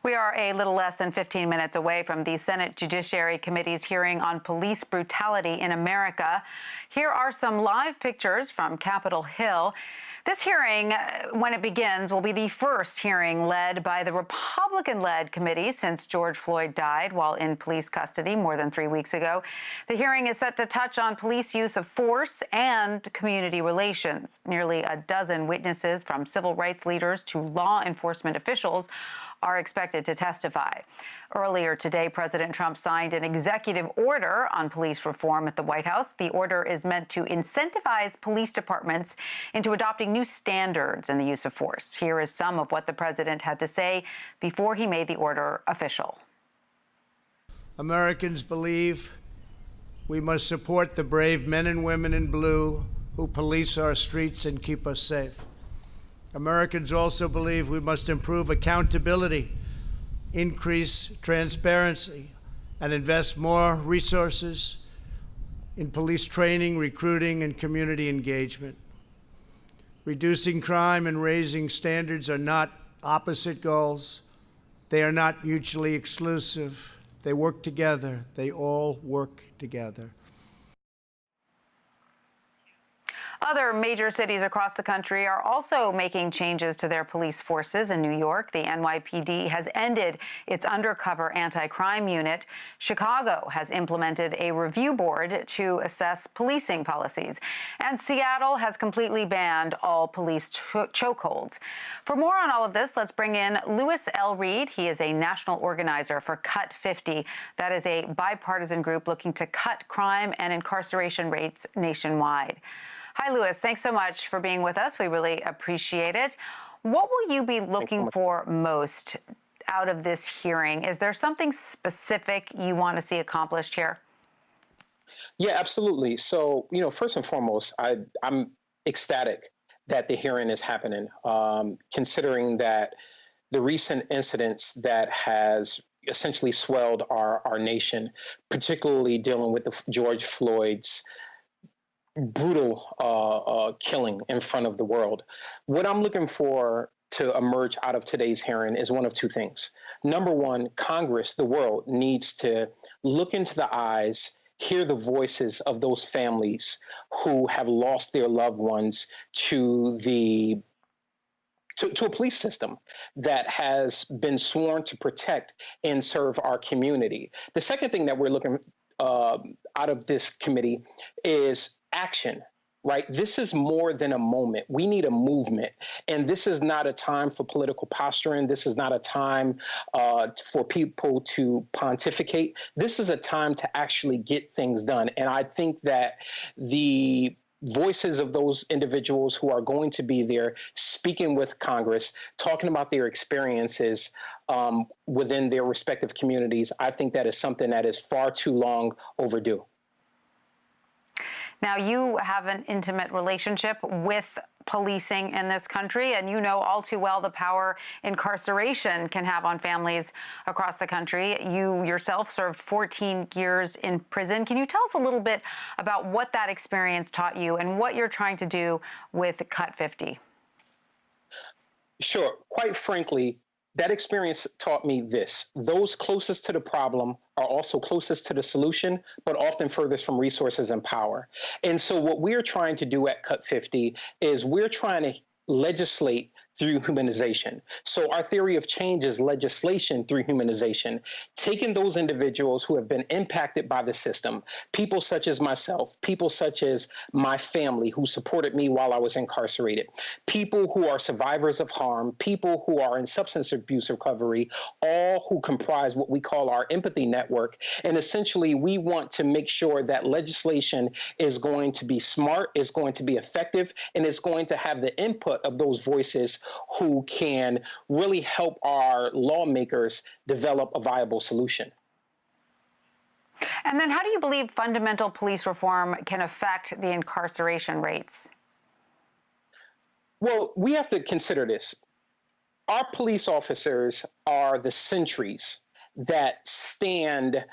We are a little less than 15 minutes away from the Senate Judiciary Committee's hearing on police brutality in America. Here are some live pictures from Capitol Hill. This hearing, when it begins, will be the first hearing led by the Republican-led committee since George Floyd died while in police custody more than 3 weeks ago. The hearing is set to touch on police use of force and community relations. Nearly a dozen witnesses, from civil rights leaders to law enforcement officials, are expected to testify. Earlier today, President Trump signed an executive order on police reform at the White House. The order is meant to incentivize police departments into adopting new standards in the use of force. Here is some of what the president had to say before he made the order official. Americans believe we must support the brave men and women in blue who police our streets and keep us safe. Americans also believe we must improve accountability, increase transparency, and invest more resources in police training, recruiting, and community engagement. Reducing crime and raising standards are not opposite goals. They are not mutually exclusive. They work together. They all work together. Other major cities across the country are also making changes to their police forces. In New York, the NYPD has ended its undercover anti-crime unit. Chicago has implemented a review board to assess policing policies. And Seattle has completely banned all police chokeholds. For more on all of this, let's bring in Louis L. Reed. He is a national organizer for Cut 50. That is a bipartisan group looking to cut crime and incarceration rates nationwide. Hi, Louis. Thanks so much for being with us. We really appreciate it. What will you be looking for most out of this hearing? Is there something specific you want to see accomplished here? Yeah, absolutely. So, first and foremost, I'm ecstatic that the hearing is happening, considering that the recent incidents that has essentially swelled our nation, particularly dealing with the George Floyd's brutal killing in front of the world. What I'm looking for to emerge out of today's hearing is one of two things. Number one, Congress, the world, needs to look into the eyes, hear the voices of those families who have lost their loved ones to a police system that has been sworn to protect and serve our community. The second thing that we're looking out of this committee is action, right? This is more than a moment. We need a movement. And this is not a time for political posturing. This is not a time for people to pontificate. This is a time to actually get things done. And I think that the voices of those individuals who are going to be there speaking with Congress, talking about their experiences within their respective communities, I think that is something that is far too long overdue. Now, you have an intimate relationship with policing in this country, and you know all too well the power incarceration can have on families across the country. You yourself served 14 years in prison. Can you tell us a little bit about what that experience taught you and what you're trying to do with Cut 50? Sure. Quite frankly, that experience taught me this. Those closest to the problem are also closest to the solution, but often furthest from resources and power. And so what we're trying to do at Cut 50 is we're trying to legislate through humanization. So our theory of change is legislation through humanization, taking those individuals who have been impacted by the system, people such as myself, people such as my family who supported me while I was incarcerated, people who are survivors of harm, people who are in substance abuse recovery, all who comprise what we call our empathy network. And essentially, we want to make sure that legislation is going to be smart, is going to be effective, and is going to have the input of those voices who can really help our lawmakers develop a viable solution. And then how do you believe fundamental police reform can affect the incarceration rates? Well, we have to consider this. Our police officers are the sentries that stand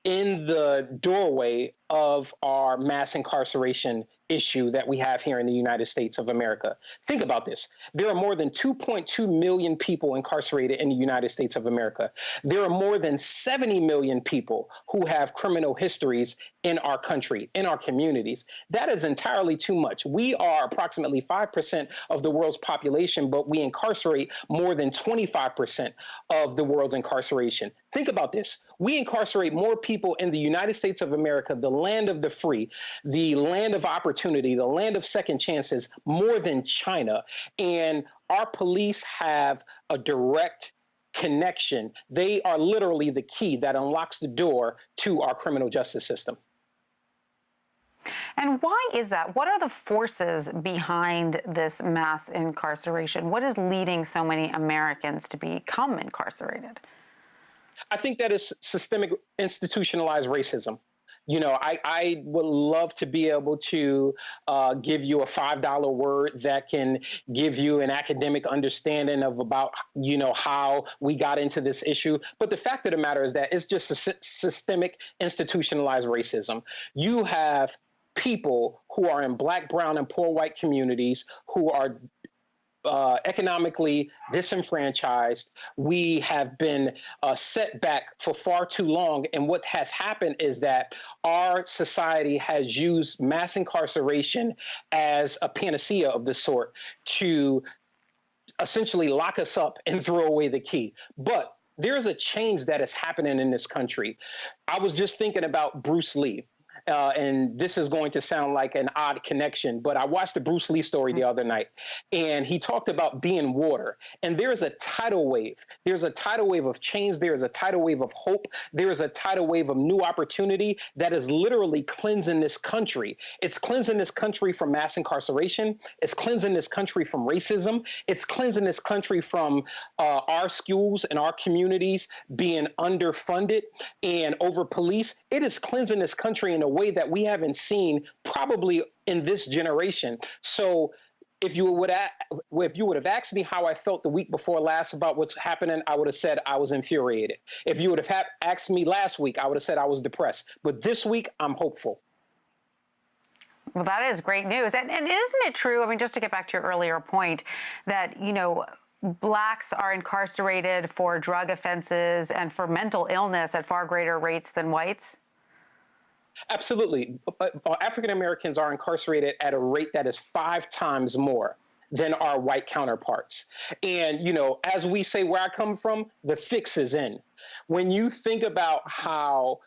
in the doorway of our mass incarceration issue that we have here in the United States of America. Think about this. There are more than 2.2 million people incarcerated in the United States of America. There are more than 70 million people who have criminal histories in our country, in our communities. That is entirely too much. We are approximately 5% of the world's population, but we incarcerate more than 25% of the world's incarceration. Think about this. We incarcerate more people in the United States of America, the land of the free, the land of opportunity, the land of second chances, more than China. And our police have a direct connection. They are literally the key that unlocks the door to our criminal justice system. And why is that? What are the forces behind this mass incarceration? What is leading so many Americans to become incarcerated? I think that is systemic institutionalized racism. You know, I would love to be able to give you a $5 word that can give you an academic understanding of about, you know, how we got into this issue. But the fact of the matter is that it's just a systemic institutionalized racism. You have people who are in Black, brown, and poor white communities who are economically disenfranchised. We have been set back for far too long. And what has happened is that our society has used mass incarceration as a panacea of the sort to essentially lock us up and throw away the key. But there's a change that is happening in this country. I was just thinking about Bruce Lee. And this is going to sound like an odd connection, but I watched the Bruce Lee story the other night, and he talked about being water. And there's a tidal wave. There's a tidal wave of change. There's a tidal wave of hope. There's a tidal wave of new opportunity that is literally cleansing this country. It's cleansing this country from mass incarceration. It's cleansing this country from racism. It's cleansing this country from our schools and our communities being underfunded and over-policed. It is cleansing this country in a way that we haven't seen probably in this generation. So if you would have asked me how I felt the week before last about what's happening, I would have said I was infuriated. If you would have asked me last week, I would have said I was depressed. But this week, I'm hopeful. Well, that is great news. And isn't it true, I mean, just to get back to your earlier point, that, you know, Blacks are incarcerated for drug offenses and for mental illness at far greater rates than whites? Absolutely. African Americans are incarcerated at a rate that is 5 times more than our white counterparts. And, you know, as we say where I come from, the fix is in. When you think about how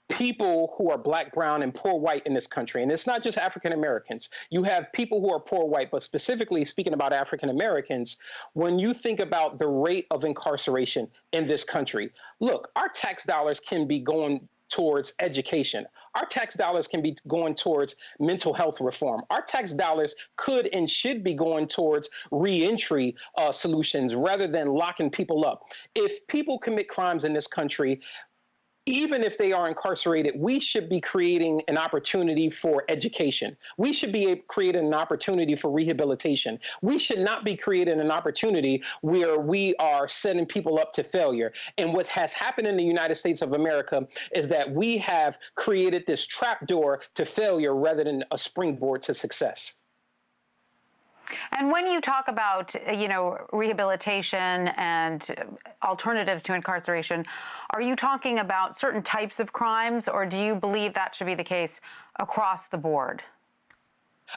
people who are Black, brown, and poor white in this country, and it's not just African Americans, you have people who are poor white, but specifically speaking about African Americans, when you think about the rate of incarceration in this country, look, our tax dollars can be going towards education. Our tax dollars can be going towards mental health reform. Our tax dollars could and should be going towards reentry solutions rather than locking people up. If people commit crimes in this country, even if they are incarcerated, we should be creating an opportunity for education. We should be creating an opportunity for rehabilitation. We should not be creating an opportunity where we are setting people up to failure. And what has happened in the United States of America is that we have created this trapdoor to failure rather than a springboard to success. And when you talk about, you know, rehabilitation and alternatives to incarceration, are you talking about certain types of crimes, or do you believe that should be the case across the board?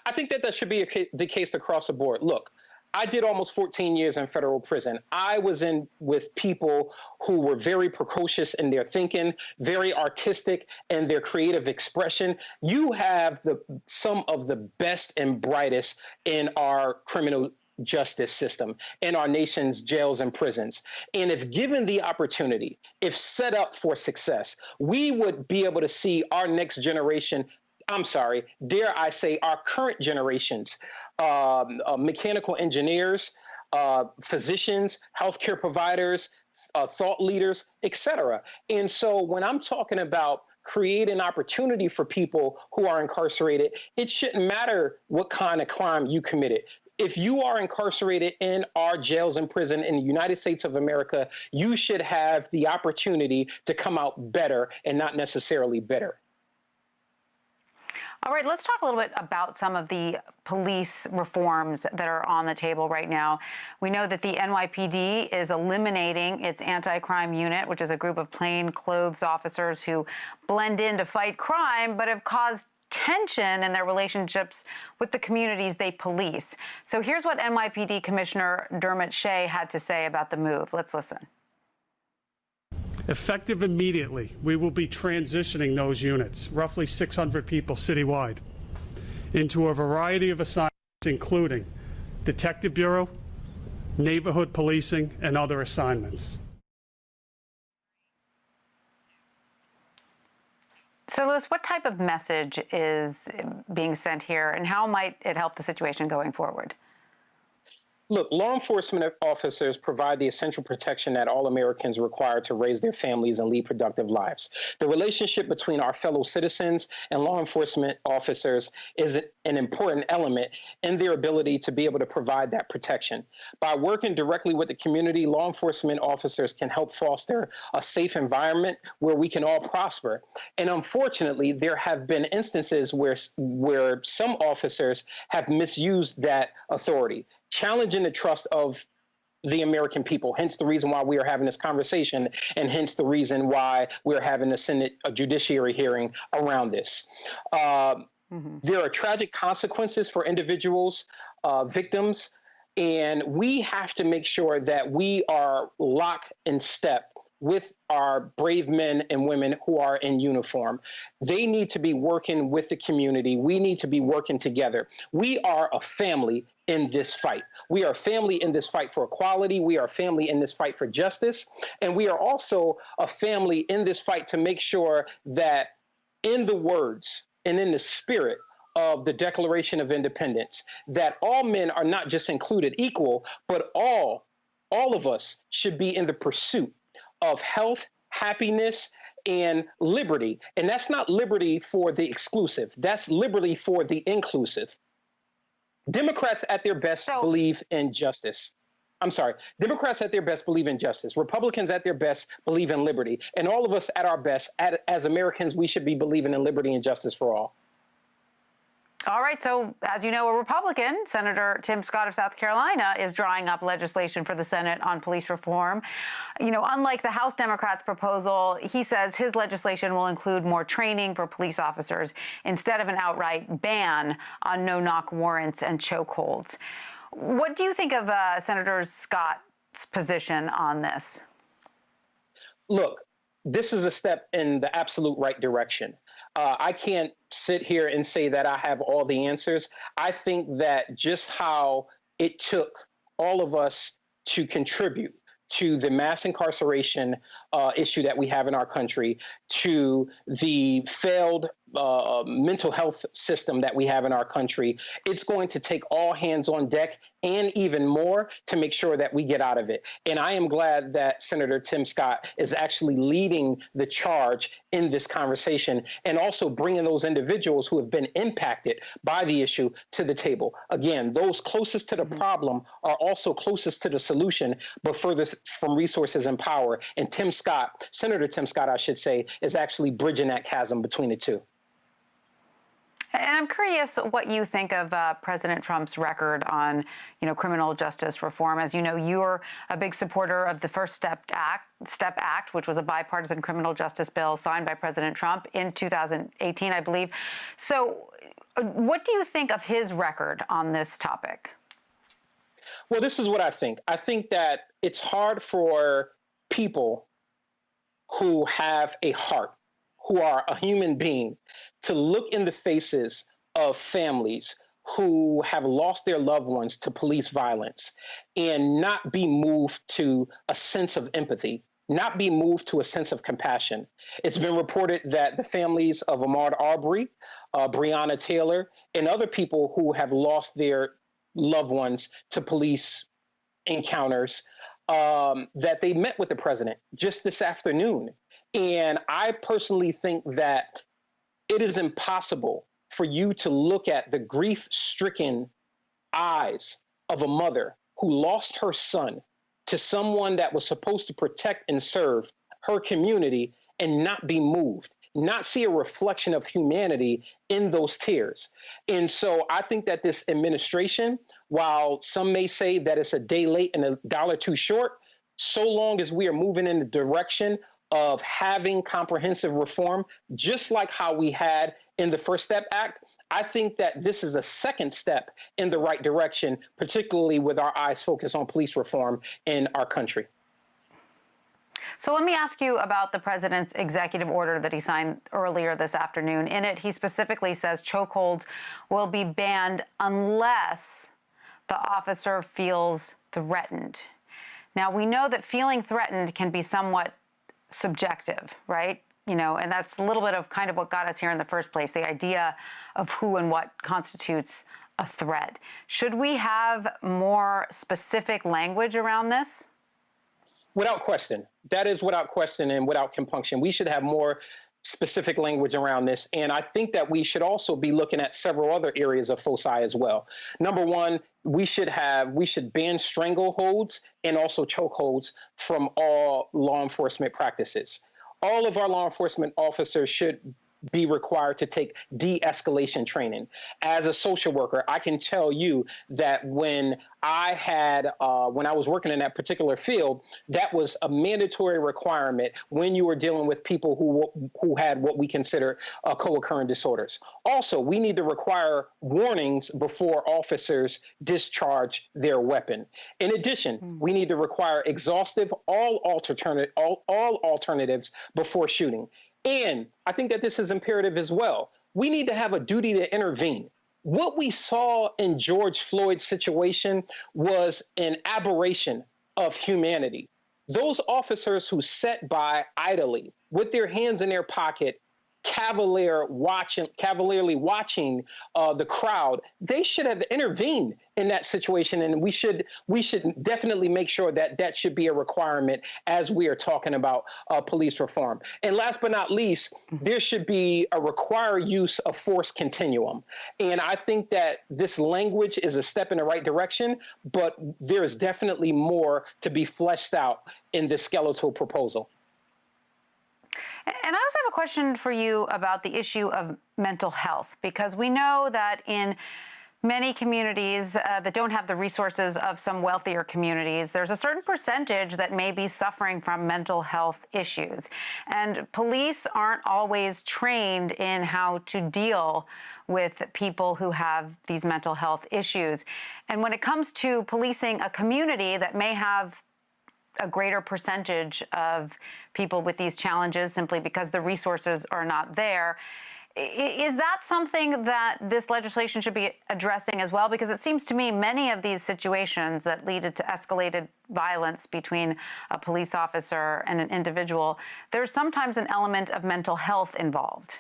I think that should be the case across the board. Look, I did almost 14 years in federal prison. I was in with people who were very precocious in their thinking, very artistic in their creative expression. You have some of the best and brightest in our criminal justice system, in our nation's jails and prisons. And if given the opportunity, if set up for success, we would be able to see our next generation, dare I say, our current generations, mechanical engineers, physicians, healthcare providers, thought leaders, et cetera. And so when I'm talking about creating opportunity for people who are incarcerated, it shouldn't matter what kind of crime you committed. If you are incarcerated in our jails and prison in the United States of America, you should have the opportunity to come out better and not necessarily bitter. All right, let's talk a little bit about some of the police reforms that are on the table right now. We know that the NYPD is eliminating its anti-crime unit, which is a group of plainclothes officers who blend in to fight crime, but have caused tension in their relationships with the communities they police. So here's what NYPD Commissioner Dermot Shea had to say about the move. Let's listen. Effective immediately, we will be transitioning those units, roughly 600 people citywide, into a variety of assignments, including Detective Bureau, neighborhood policing, and other assignments. So, Louis, what type of message is being sent here, and how might it help the situation going forward? Look, law enforcement officers provide the essential protection that all Americans require to raise their families and lead productive lives. The relationship between our fellow citizens and law enforcement officers is an important element in their ability to be able to provide that protection. By working directly with the community, law enforcement officers can help foster a safe environment where we can all prosper. And unfortunately, there have been instances where some officers have misused that authority, challenging the trust of the American people, hence the reason why we are having this conversation, and hence the reason why we're having a Senate Judiciary hearing around this. There are tragic consequences for individuals, victims, and we have to make sure that we are locked in step with our brave men and women who are in uniform. They need to be working with the community. We need to be working together. We are a family in this fight. We are a family in this fight for equality. We are a family in this fight for justice. And we are also a family in this fight to make sure that in the words and in the spirit of the Declaration of Independence, that all men are not just included equal, but all of us should be in the pursuit of health, happiness, and liberty. And that's not liberty for the exclusive. That's liberty for the inclusive. Democrats at their best believe in justice. I'm sorry. Democrats at their best believe in justice. Republicans at their best believe in liberty. And all of us at our best, as Americans, we should be believing in liberty and justice for all. All right. So, as you know, a Republican, Senator Tim Scott of South Carolina, is drawing up legislation for the Senate on police reform. You know, unlike the House Democrats' proposal, he says his legislation will include more training for police officers instead of an outright ban on no-knock warrants and chokeholds. What do you think of Senator Scott's position on this? Look, this is a step in the absolute right direction. I can't sit here and say that I have all the answers. I think that just how it took all of us to contribute to the mass incarceration issue that we have in our country, to the failed mental health system that we have in our country, it's going to take all hands on deck and even more to make sure that we get out of it. And I am glad that Senator Tim Scott is actually leading the charge in this conversation and also bringing those individuals who have been impacted by the issue to the table. Again, those closest to the problem are also closest to the solution, but furthest from resources and power. And Tim Scott, Senator Tim Scott, I should say, is actually bridging that chasm between the two. And I'm curious what you think of President Trump's record on, criminal justice reform. As you know, you're a big supporter of the First Step Act, which was a bipartisan criminal justice bill signed by President Trump in 2018, I believe. So what do you think of his record on this topic? Well, this is what I think. I think that it's hard for people who have a heart, who are a human being, to look in the faces of families who have lost their loved ones to police violence and not be moved to a sense of empathy, not be moved to a sense of compassion. It's been reported that the families of Ahmaud Arbery, Breonna Taylor, and other people who have lost their loved ones to police encounters, that they met with the president just this afternoon. And I personally think that it is impossible for you to look at the grief-stricken eyes of a mother who lost her son to someone that was supposed to protect and serve her community and not be moved. not see a reflection of humanity in those tears. And so I think that this administration, while some may say that it's a day late and a dollar too short, so long as we are moving in the direction of having comprehensive reform, just like how we had in the First Step Act, I think that this is a second step in the right direction, particularly with our eyes focused on police reform in our country. So let me ask you about the president's executive order that he signed earlier this afternoon. In it, he specifically says chokeholds will be banned unless the officer feels threatened. Now, we know that feeling threatened can be somewhat subjective, right? You know, and that's a little bit of kind of what got us here in the first place, the idea of who and what constitutes a threat. Should we have more specific language around this? Without question. That is without question and without compunction. We should have more specific language around this. And I think that we should also be looking at several other areas of foci as well. Number one, we should ban strangleholds and also chokeholds from all law enforcement practices. All of our law enforcement officers should be required to take de-escalation training. As a social worker, I can tell you that when I was working in that particular field, that was a mandatory requirement when you were dealing with people who had what we consider co-occurring disorders. Also, we need to require warnings before officers discharge their weapon. In addition, we need to require exhaustive all alternatives before shooting. And I think that this is imperative as well. We need to have a duty to intervene. What we saw in George Floyd's situation was an aberration of humanity. Those officers who sat by idly with their hands in their pocket, cavalierly watching the crowd, they should have intervened in that situation, and we should definitely make sure that that should be a requirement as we are talking about police reform. And last but not least, there should be a required use of force continuum. And I think that this language is a step in the right direction, but there is definitely more to be fleshed out in this skeletal proposal. And I also have a question for you about the issue of mental health, because we know that in many communities that don't have the resources of some wealthier communities, there's a certain percentage that may be suffering from mental health issues. And police aren't always trained in how to deal with people who have these mental health issues. And when it comes to policing a community that may have a greater percentage of people with these challenges simply because the resources are not there, is that something that this legislation should be addressing as well? Because it seems to me many of these situations that lead to escalated violence between a police officer and an individual, there's sometimes an element of mental health involved.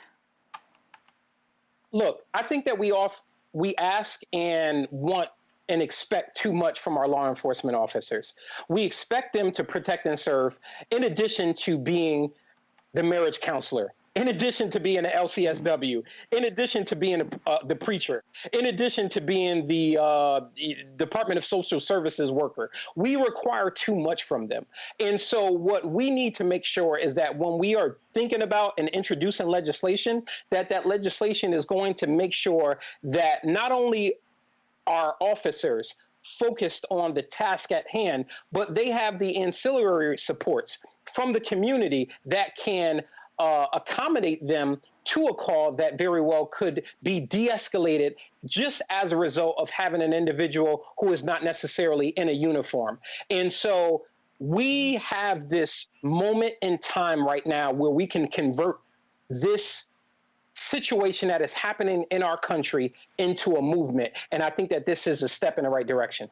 Look, I think that we ask and want and expect too much from our law enforcement officers. We expect them to protect and serve, in addition to being the marriage counselor, in addition to being the LCSW, in addition to being the preacher, in addition to being the Department of Social Services worker. We require too much from them. And so what we need to make sure is that when we are thinking about and introducing legislation, that legislation is going to make sure that not only are officers focused on the task at hand, but they have the ancillary supports from the community that can accommodate them to a call that very well could be de-escalated just as a result of having an individual who is not necessarily in a uniform. And so we have this moment in time right now where we can convert this situation that is happening in our country into a movement. And I think that this is a step in the right direction.